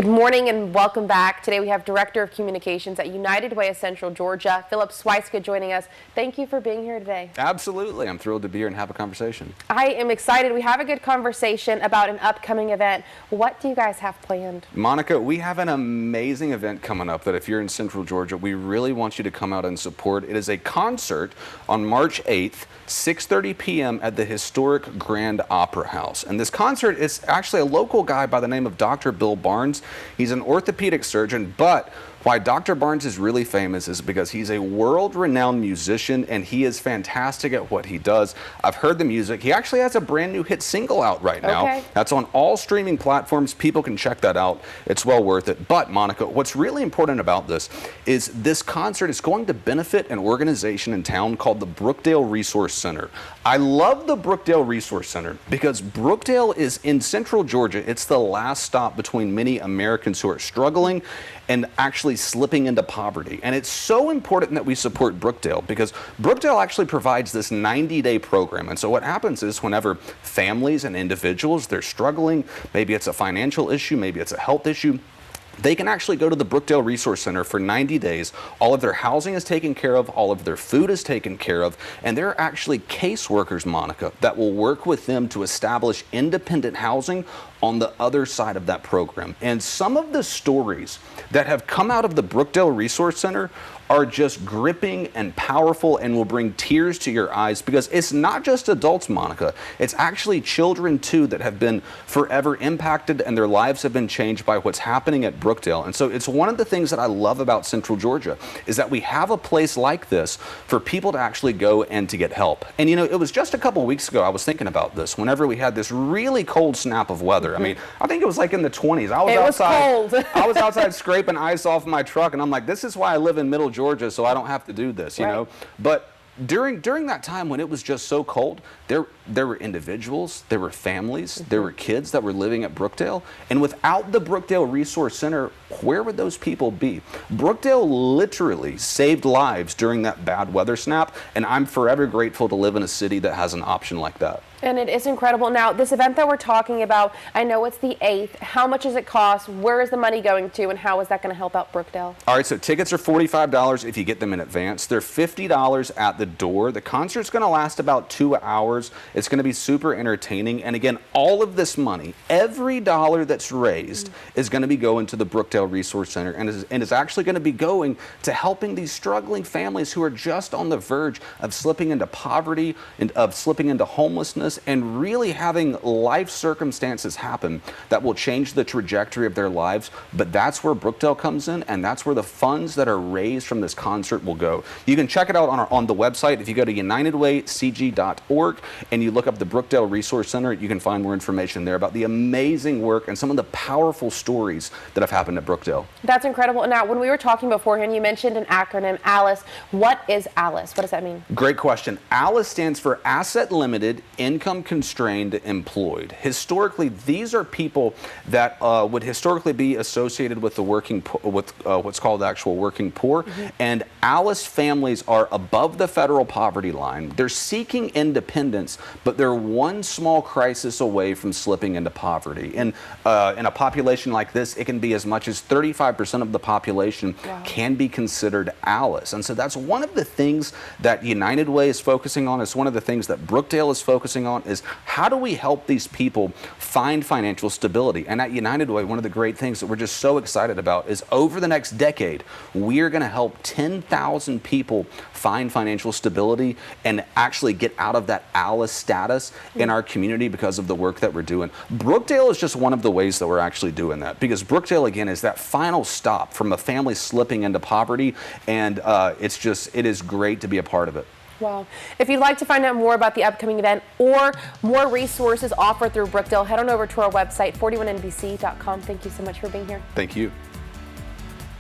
Good morning and welcome back. Today we have Director of Communications at United Way of Central Georgia, Philip Swicegood, joining us. Thank you for being here today. Absolutely. I'm thrilled to be here and have a conversation. I am excited. We have a good conversation about an upcoming event. What do you guys have planned? Monica, we have an amazing event coming up that if you're in Central Georgia, we really want you to come out and support. It is a concert on March 8th, 6:30 p.m. at the historic Grand Opera House. And this concert is actually a local guy by the name of Dr. Bill Barnes. He's an orthopedic surgeon, but why Dr. Barnes is really famous is because he's a world-renowned musician and he is fantastic at what he does. I've heard the music. He actually has a brand new hit single out right now. Okay. That's on all streaming platforms. People can check that out. It's well worth it. But Monica, what's really important about this is this concert is going to benefit an organization in town called the Brookdale Resource Center. I love the Brookdale Resource Center because Brookdale is in Central Georgia. It's the last stop between many Americans who are struggling and actually slipping into poverty. And it's so important that we support Brookdale because Brookdale actually provides this 90-day program. And so what happens is whenever families and individuals, they're struggling, maybe it's a financial issue, maybe it's a health issue, they can actually go to the Brookdale Resource Center for 90 days. All of their housing is taken care of, all of their food is taken care of, and there are actually caseworkers, Monica, that will work with them to establish independent housing on the other side of that program. And some of the stories that have come out of the Brookdale Resource Center are just gripping and powerful and will bring tears to your eyes because it's not just adults, Monica. It's actually children too that have been forever impacted and their lives have been changed by what's happening at Brookdale. And so it's one of the things that I love about Central Georgia is that we have a place like this for people to actually go and to get help. And you know, it was just a couple weeks ago I was thinking about this whenever we had this really cold snap of weather. I mean, I think it was like in the 20s. I was cold. I was outside scraping ice off my truck and I'm like, this is why I live in Middle Georgia, so I don't have to do this, you know. But during that time when it was just so cold, there were individuals, there were families, there were kids that were living at Brookdale, and without the Brookdale Resource Center, where would those people be? Brookdale literally saved lives during that bad weather snap, and I'm forever grateful to live in a city that has an option like that. And it is incredible. Now, this event that we're talking about, I know it's the 8th. How much does it cost? Where is the money going to? And how is that going to help out Brookdale? All right, so tickets are $45 if you get them in advance. They're $50 at the door. The concert's going to last about 2 hours. It's going to be super entertaining. And again, all of this money, every dollar that's raised is going to be going to the Brookdale Resource Center and is actually going to be going to helping these struggling families who are just on the verge of slipping into poverty and of slipping into homelessness and really having life circumstances happen that will change the trajectory of their lives. But that's where Brookdale comes in, and that's where the funds that are raised from this concert will go. You can check it out on the website. If you go to unitedwaycg.org and you look up the Brookdale Resource Center, you can find more information there about the amazing work and some of the powerful stories that have happened at Brookdale. That's incredible. Now, when we were talking beforehand, you mentioned an acronym, ALICE. What is ALICE? What does that mean? Great question. ALICE stands for Asset Limited, Income Constrained, Employed. Historically, these are people that would historically be associated with the what's called the actual working poor. And ALICE families are above the federal poverty line. They're seeking independence, but they're one small crisis away from slipping into poverty. And in a population like this, it can be as much as 35% of the population can be considered ALICE. And so that's one of the things that United Way is focusing on. It's one of the things that Brookdale is focusing on is how do we help these people find financial stability? And at United Way, one of the great things that we're just so excited about is over the next decade, we are going to help 10,000 people find financial stability and actually get out of that ALICE status in our community because of the work that we're doing. Brookdale is just one of the ways that we're actually doing that because Brookdale, again, is that final stop from a family slipping into poverty, and it is great to be a part of it. Wow. If you'd like to find out more about the upcoming event or more resources offered through Brookdale, head on over to our website, 41nbc.com. Thank you so much for being here. Thank you.